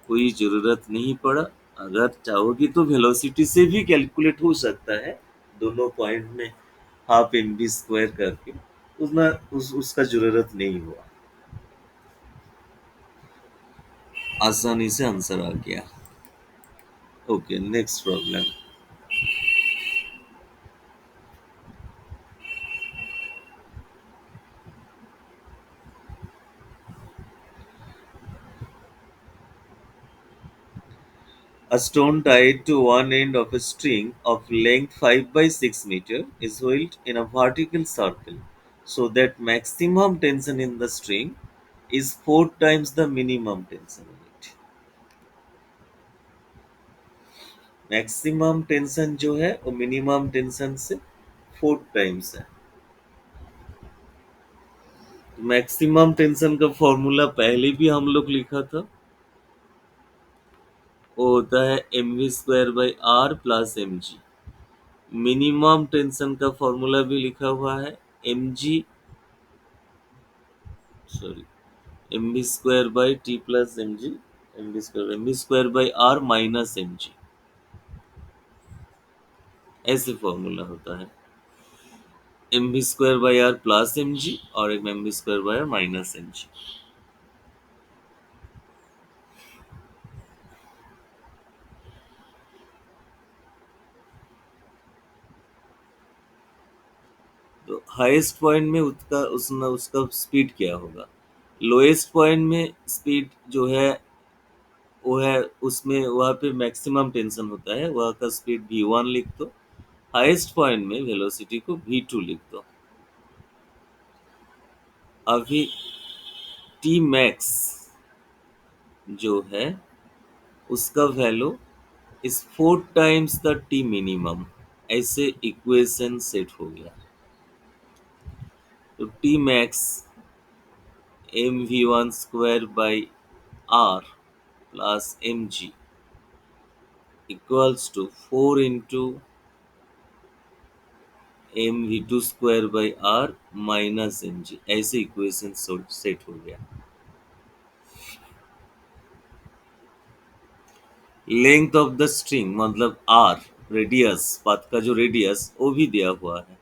कोई जरूरत नहीं पड़ा, अगर चाहोगी तो वेलोसिटी से भी कैलकुलेट हो सकता है, दोनों पॉइंट में हाफ एम बी स्क्वायर करके, उतना उसका जरूरत नहीं हुआ, आसानी से आंसर आ गया। Okay, next problem. A stone tied to one end of a string of length 5 by 6 meter is held in a vertical circle so that maximum tension in the string is 4 times the minimum tension in it. Maximum tension जो है वो minimum tension से 4 times है। तो maximum tension का formula पहले भी हम लोग लिखा था, वो होता है mv² plus M G. Minimum tension का फॉर्मूला भी लिखा हुआ है M G, sorry, mv² plus M G, mv² minus M G, ऐसे फॉर्मूला होता है। mv² प्लस एम जी और एक mv² माइनस एम जी। तो हाईएस्ट पॉइंट में उसका स्पीड क्या होगा? लोएस्ट पॉइंट में स्पीड जो है वो है, उसमें वहाँ पे मैक्सिमम टेंशन होता है, वहाँ का स्पीड v1 लिख दो। हाईएस्ट पॉइंट में वेलोसिटी को v2 लिख दो। अभी टी मैक्स जो है उसका value is 4 times the T minimum, ऐसे इक्वेशन सेट हो गया। तो T max mv1² plus M G equals to 4 into mv2² minus M G, ऐसे इक्वेशन सेट हो गया। लेंथ ऑफ द स्ट्रिंग मतलब आर, रेडियस, पाथ का जो रेडियस वो भी दिया हुआ है।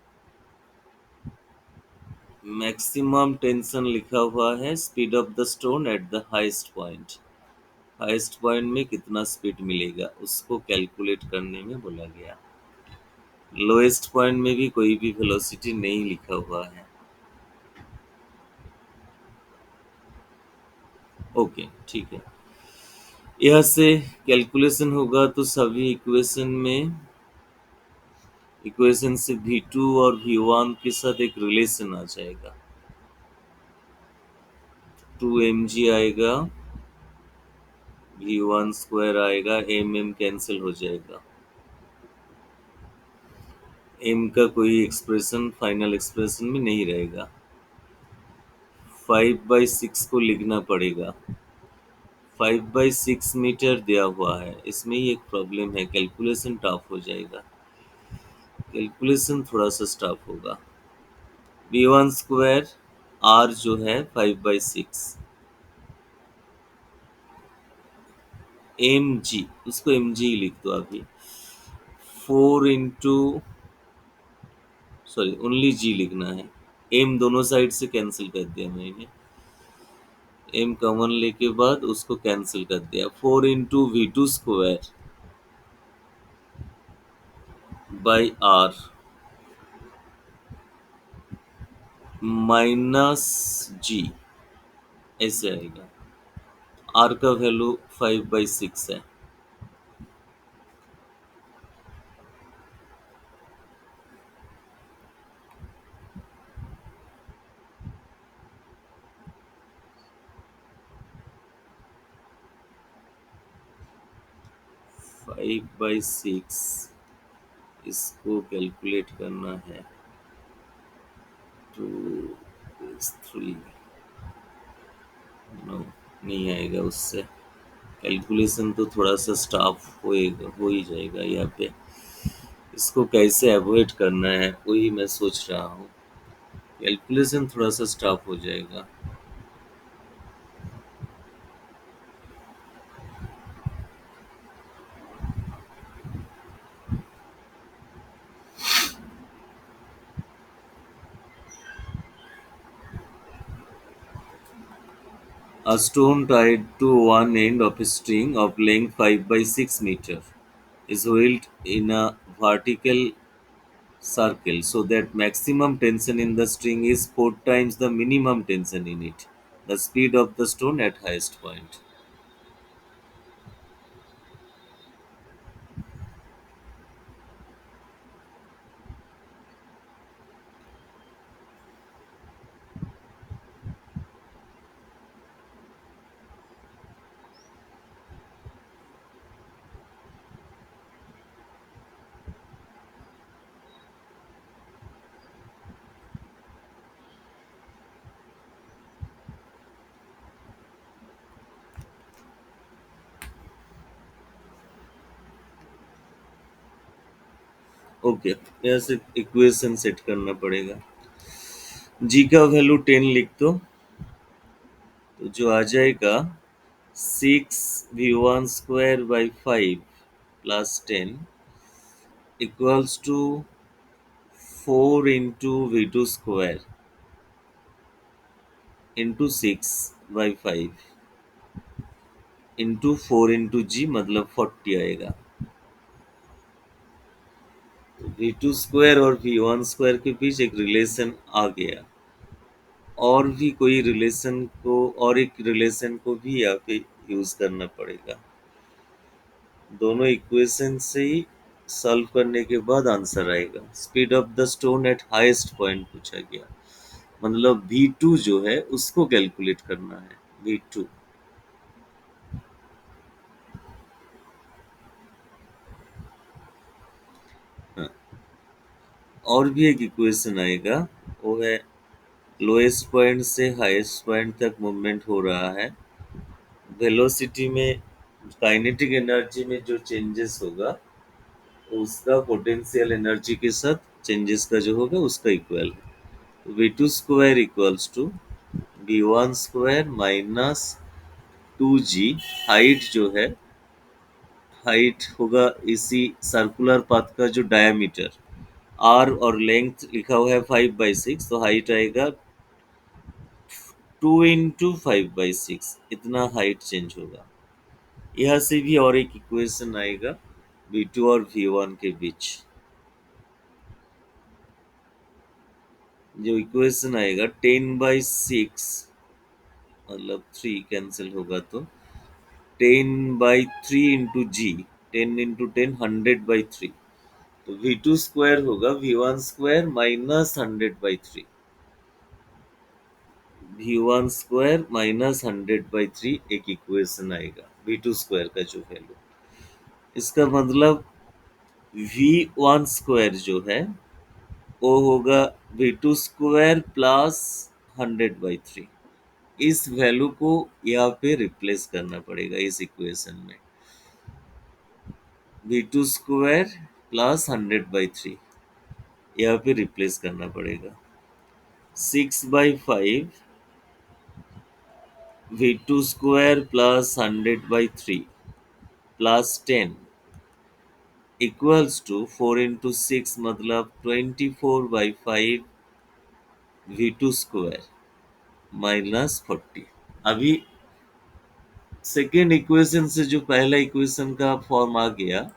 मैक्सिमम टेंशन लिखा हुआ है speed of the stone at the highest point. Highest point में कितना स्पीड मिलेगा उसको कैलकुलेट करने में बोला गया। लोएस्ट पॉइंट में भी कोई भी वेलोसिटी नहीं लिखा हुआ है। ओके, ठीक है। यह से कैलकुलेशन होगा तो सभी इक्वेशन से v2 और v1 के साथ एक रिलेशन आ जाएगा। 2mg आएगा, v1² आएगा, m कैंसिल हो जाएगा। m का कोई एक्सप्रेशन फाइनल एक्सप्रेशन में नहीं रहेगा। 5/6 को लिखना पड़ेगा। 5/6 मीटर दिया हुआ है, इसमें ही एक प्रॉब्लम है, कैलकुलेशन टफ हो जाएगा। कैलकुलेशन थोड़ा सा टफ होगा। v1² r जो है 5/6, एम जी, उसको एम जी लिख दो अभी। 4 into, सॉरी ओनली जी लिखना है, एम दोनों साइड से कैंसिल कर दिया मैंने। एम कॉमन लेके बाद उसको कैंसिल कर दिया। 4 into v2² by are minus G, ऐसे आएगा। आर का वैल्यू 5/6 है। फाइव बाई सिक्स, इसको कैलकुलेट करना है। 2 3, नो, नहीं आएगा उससे। कैलकुलेशन तो थोड़ा सा स्टाफ होएगा, हो ही जाएगा यहाँ पे। इसको कैसे अवॉइड करना है वही मैं सोच रहा हूँ। कैलकुलेशन थोड़ा सा स्टाफ हो जाएगा। A stone tied to one end of a string of length 5/6 meter is held in a vertical circle so that maximum tension in the string is 4 times the minimum tension in it. The speed of the stone at highest point. Okay, यहाँ से equation set करना पड़ेगा। जी का value 10 लिख दो, तो जो आ जाएगा 6 v1 square by 5 plus 10 equals to 4 into v2 square into 6/5 into 4 into G मतलब 40 आएगा। तो v2 स्क्वायर और v1 स्क्वायर के बीच एक रिलेशन आ गया। और भी कोई रिलेशन को और एक रिलेशन को भी यहाँ पे यूज करना पड़ेगा। दोनों इक्वेशन से ही सॉल्व करने के बाद आंसर आएगा। Speed of the stone eight highest point पूछा गया, मतलब v2 जो है उसको कैलकुलेट करना है। v2 हाँ, और भी एक इक्वेशन आएगा, वो है लोएस्ट पॉइंट से हाईएस्ट पॉइंट तक मूवमेंट हो रहा है। वेलोसिटी में काइनेटिक एनर्जी में जो चेंजेस होगा उसका पोटेंशियल एनर्जी के साथ चेंजेस का जो होगा उसका इक्वल है। v2 square equals to v1 square minus 2g। Height जो है, हाइट होगा इसी सर्कुलर पाथ का जो डायमीटर r और लेंथ लिखा हुआ है 5/6, तो हाइट आएगा 2 इंटू 5/6, इतना हाइट चेंज होगा। यहाँ से भी और एक इक्वेशन आएगा v2 और v1 के बीच। जो इक्वेशन आएगा 10/6 मतलब 3 कैंसिल होगा, तो 10/3 इंटू जी, 10 इंटू 10 100/3। तो v2 स्क्वायर होगा v1 square minus 100/3, v1 square minus 100/3 एक इक्वेशन आएगा v2 स्क्वायर का जो वैल्यू। इसका मतलब v1 स्क्वायर जो है वो होगा v2 स्क्वायर प्लस 100/3। इस वैल्यू को यहाँ पे रिप्लेस करना पड़ेगा इस इक्वेशन में। v2 स्क्वायर प्लस 100/3 यहाँ पे रिप्लेस करना पड़ेगा। 6/5 v2 square plus 100/3 plus 10 equals to 4 into 6 मतलब 24/5 v2 स्क्वायर माइनस 40। अभी सेकेंड इक्वेशन से जो पहला इक्वेशन का फॉर्म आ गया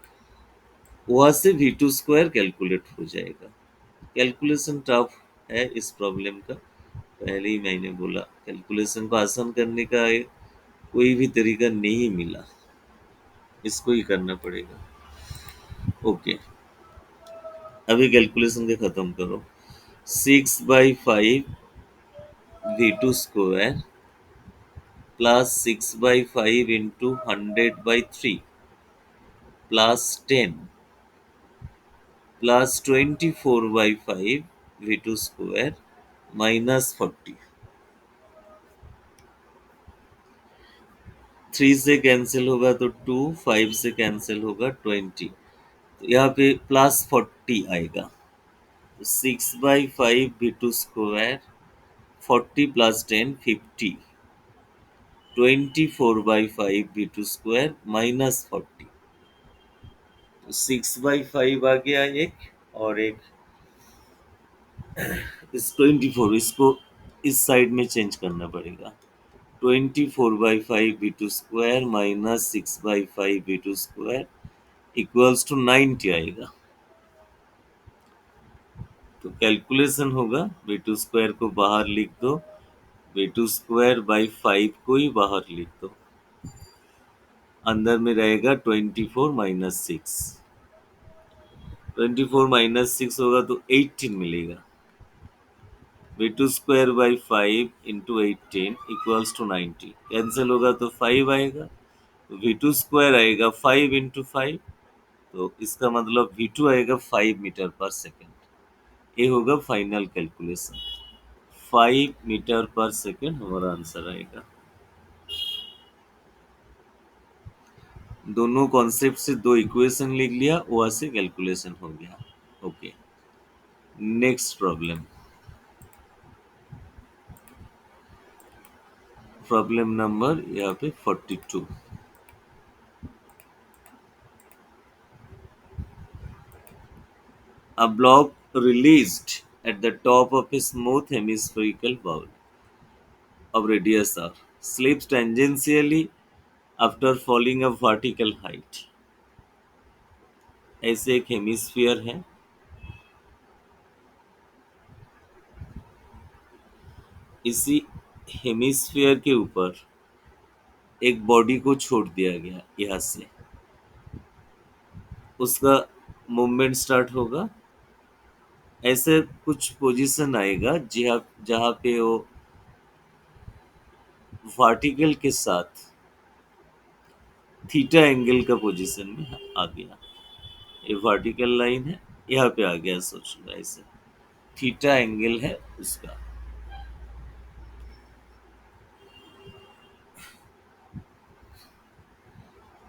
वहां से v2 स्क्वायर कैलकुलेट हो जाएगा। कैलकुलेशन टफ है इस प्रॉब्लम का, पहले ही मैंने बोला कैलकुलेशन को आसान करने का कोई भी तरीका नहीं मिला, इसको ही करना पड़ेगा। ओके, अभी कैलकुलेशन के खत्म करो। 6/5 v2 square plus 6/5 into 100/3 plus 10 plus 24/5 v2 square minus 40। 3 से कैंसिल होगा तो 2, 5 से कैंसिल होगा 20, तो यहाँ पे प्लस 40 आएगा। तो 6/5 v2 square 40 plus 10 50, 24/5 v2 square minus 40। तो 6/5 आ गया एक, और एक इस 24 इसको इस साइड में चेंज करना पड़ेगा। 24/5 v2 square minus 6/5 v2 square equals to 90 आएगा। तो कैलकुलेशन होगा, v2 स्क्वायर को बाहर लिख दो, v2 स्क्वायर बाई 5 को ही बाहर लिख दो, अंदर में रहेगा 24 - 6। 24 - 6 होगा तो 18 मिलेगा। v2 square by 5 into 18 equals to 90, cancel होगा तो 5 आएगा, तो v2 स्क्वायर आएगा 5 इंटू 5, तो इसका मतलब v2 आएगा 5 मीटर पर सेकेंड। ये होगा फाइनल कैलकुलेशन, 5 मीटर पर सेकेंड हमारा आंसर आएगा। दोनों कॉन्सेप्ट से दो इक्वेशन लिख लिया, वहां से कैलकुलेशन हो गया। Okay, next problem, problem number यहाँ पे 42। A blob released at the top of a smooth hemispherical ball of radius r slips tangentially after falling a vertical height। ऐसे एक हेमिस्फीयर है, इसी हेमिस्फीयर के ऊपर एक बॉडी को छोड़ दिया गया यहाँ से, उसका मूवमेंट स्टार्ट होगा। ऐसे कुछ पोजीशन आएगा जहाँ जहाँ पे वो वर्टिकल के साथ थीटा एंगल का पोजीशन में आ गया। ये वर्टिकल लाइन है, यहाँ पे आ गया, सोच लो ऐसे थीटा एंगल है उसका।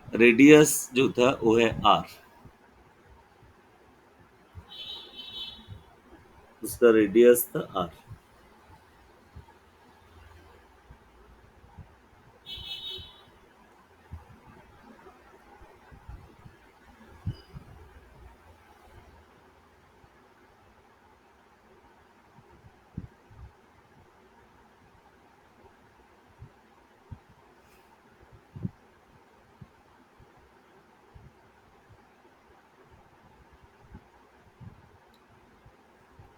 रेडियस जो था वो है आर, उसका रेडियस था आर।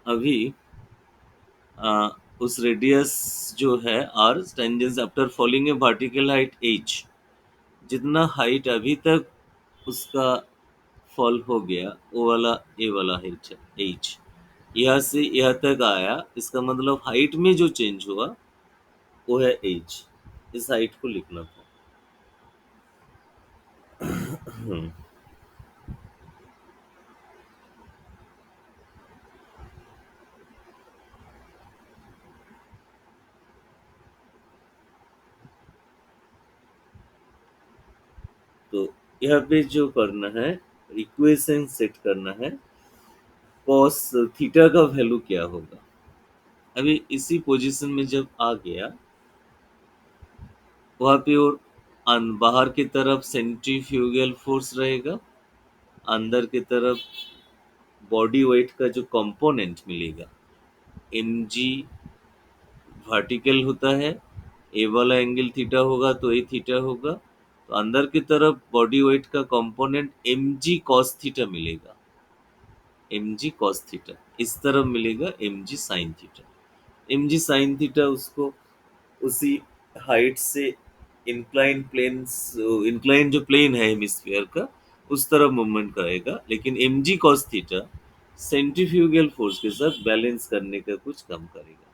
अभी आ, उस रेडियस जो है R tangents after falling a vertical height H, जितना हाइट अभी तक उसका फॉल हो गया वो वाला ए वाला हाइट है एच, यहाँ से यहाँ तक आया, इसका मतलब हाइट में जो चेंज हुआ वो है एच। इस हाइट को लिखना था। तो यहाँ पे जो करना है, इक्वेशन सेट करना है, कॉस थीटा का वैल्यू क्या होगा। अभी इसी पोजीशन में जब आ गया, वहां पे और बाहर की तरफ सेंट्रीफ्यूगल फोर्स रहेगा, अंदर की तरफ बॉडी वेट का जो कंपोनेंट मिलेगा एम जी वर्टिकल होता है, ए वाला एंगल थीटा होगा तो ए थीटा होगा, तो अंदर की तरफ बॉडी वेट का component M G cos theta मिलेगा, एम जी कॉस थीटा। इस तरफ मिलेगा M G sine theta. M G sine theta उसको उसी हाइट से इंक्लाइन प्लेन, इंक्लाइन जो प्लेन है हेमिस्फीयर का उस तरफ मूवमेंट करेगा, लेकिन M G cos theta centrifugal force के साथ बैलेंस करने का कुछ काम करेगा।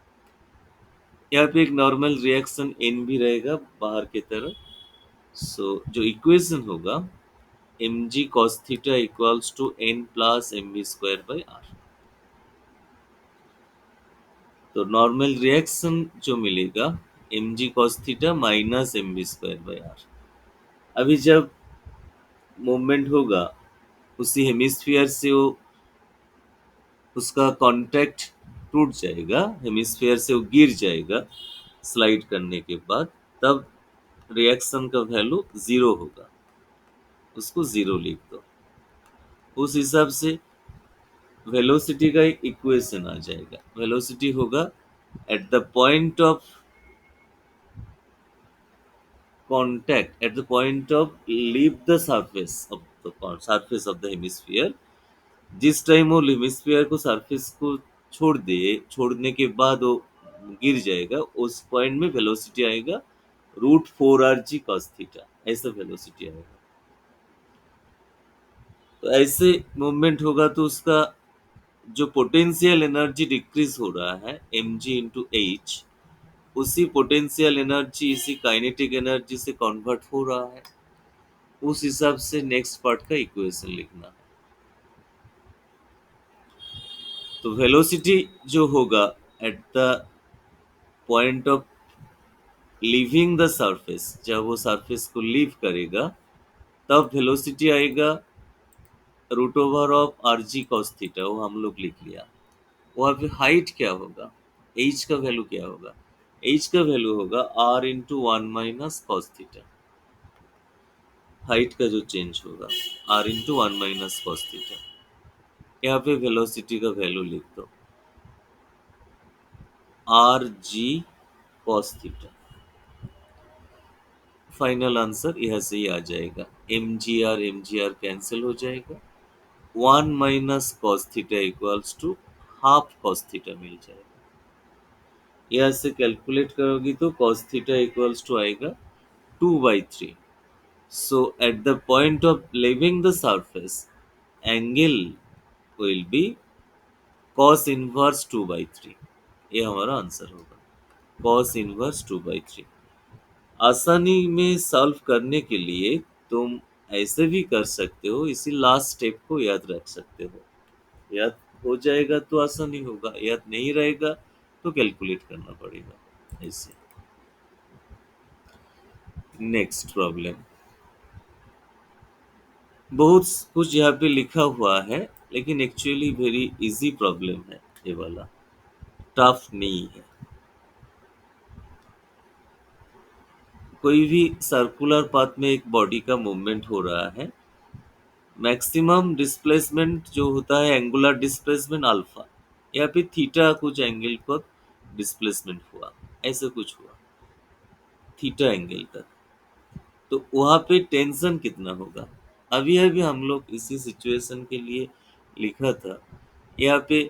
यहाँ पे एक नॉर्मल रिएक्शन एन भी रहेगा बाहर की तरफ। सो जो इक्वेशन होगा M G cos theta equals to N plus M B square by R. तो नॉर्मल रिएक्शन जो मिलेगा M G cos theta minus M B square by R. अभी जब मूवमेंट होगा उसी हेमिस्फीयर से वो उसका कांटेक्ट टूट जाएगा, हेमिस्फीयर से वो गिर जाएगा स्लाइड करने के बाद, तब रिएक्शन का वैल्यू जीरो होगा, उसको जीरो लिख दो। उस हिसाब से वेलोसिटी का एक इक्वेशन आ जाएगा। वेलोसिटी होगा at the point of contact, eight the point of leave the surface of the hemisphere. जिस टाइम वो हेमिस्फीयर को सरफेस को छोड़ दे, छोड़ने के बाद वो गिर जाएगा, उस पॉइंट में वेलोसिटी आएगा root four R G cos theta, ऐसा वेलोसिटी आएगा। तो ऐसे मूवमेंट होगा तो उसका जो पोटेंशियल एनर्जी डिक्रीज हो रहा है एम जी इंटू एच, उसी पोटेंशियल एनर्जी इसी काइनेटिक एनर्जी से कन्वर्ट हो रहा है। उस हिसाब से नेक्स्ट पार्ट का इक्वेशन लिखना है। तो वेलोसिटी जो होगा at the point of leaving the surface, जब वो सरफेस को लीव करेगा तब वेलोसिटी आएगा root over of R G cos theta, वो हम लोग लिख लिया। वहाँ पे हाइट क्या होगा, एच का वैल्यू क्या होगा, एच का वैल्यू होगा R into one minus cos theta. Height का जो चेंज होगा R into one minus cos theta. यहाँ पे वेलोसिटी का वैल्यू लिख दो R G cos theta. Final answer यहाँ से ही आ जाएगा, एम जी आर कैंसिल हो जाएगा, one minus cos theta equals to half cos theta मिल जाएगा। यहाँ से कैलकुलेट करोगी तो cos थीटा इक्वल्स टू आएगा 2/3। So at the point of leaving the surface, angle will be cos inverse 2/3। ये हमारा आंसर होगा, cos inverse 2/3। आसानी में सॉल्व करने के लिए तुम ऐसे भी कर सकते हो, इसी लास्ट स्टेप को याद रख सकते हो। याद हो जाएगा तो आसानी होगा, याद नहीं रहेगा तो कैलकुलेट करना पड़ेगा ऐसे। नेक्स्ट प्रॉब्लम, बहुत कुछ यहाँ पे लिखा हुआ है, लेकिन एक्चुअली वेरी इजी प्रॉब्लम है ये वाला, टफ नहीं है। कोई भी सर्कुलर पाथ में एक बॉडी का मूवमेंट हो रहा है, मैक्सिमम डिस्प्लेसमेंट जो होता है एंगुलर डिस्प्लेसमेंट अल्फा, यहाँ पे थीटा कुछ एंगल पर डिस्प्लेसमेंट हुआ, ऐसे कुछ हुआ थीटा एंगल का, तो वहाँ पे टेंशन कितना होगा। अभी अभी हम लोग इसी सिचुएशन के लिए लिखा था। यहाँ पे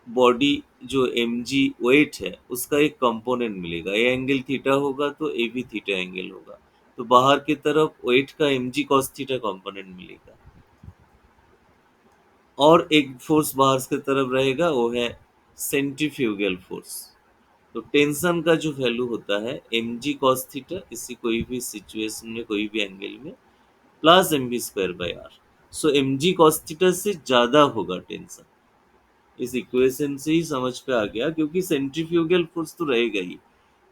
बॉडी जो एम जी वेट है उसका एक कंपोनेंट मिलेगा, ये एंगल थीटा होगा तो ए भी थीटा एंगल होगा, तो बाहर की तरफ वेट का M G cos theta component मिलेगा, और एक फोर्स बाहर की तरफ रहेगा, वो है सेंट्रीफ्यूगल फोर्स। तो टेंशन का जो वैल्यू होता है एम जी कॉस थीटा, इसी कोई भी सिचुएशन में कोई भी एंगल में, plus M B square by R. So M G cos theta से ज्यादा होगा टेंशन। इस इक्वेशन से ही समझ पे आ गया, क्योंकि सेंट्रीफ्यूगल फोर्स तो रहेगा ही,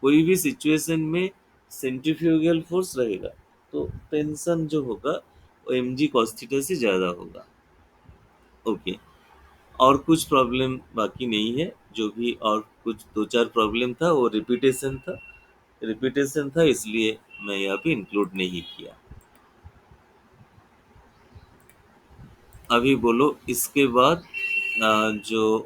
कोई भी सिचुएशन में सेंट्रीफ्यूगल फोर्स रहेगा, तो टेंशन जो होगा वो एम जी कॉस थीटा से ज्यादा होगा। ओके, और कुछ प्रॉब्लम बाकी नहीं है, जो भी और कुछ दो चार प्रॉब्लम था वो रिपीटेशन था, इसलिए मैं यहाँ पे इंक्लूड नहीं किया। अभी बोलो इसके बाद जो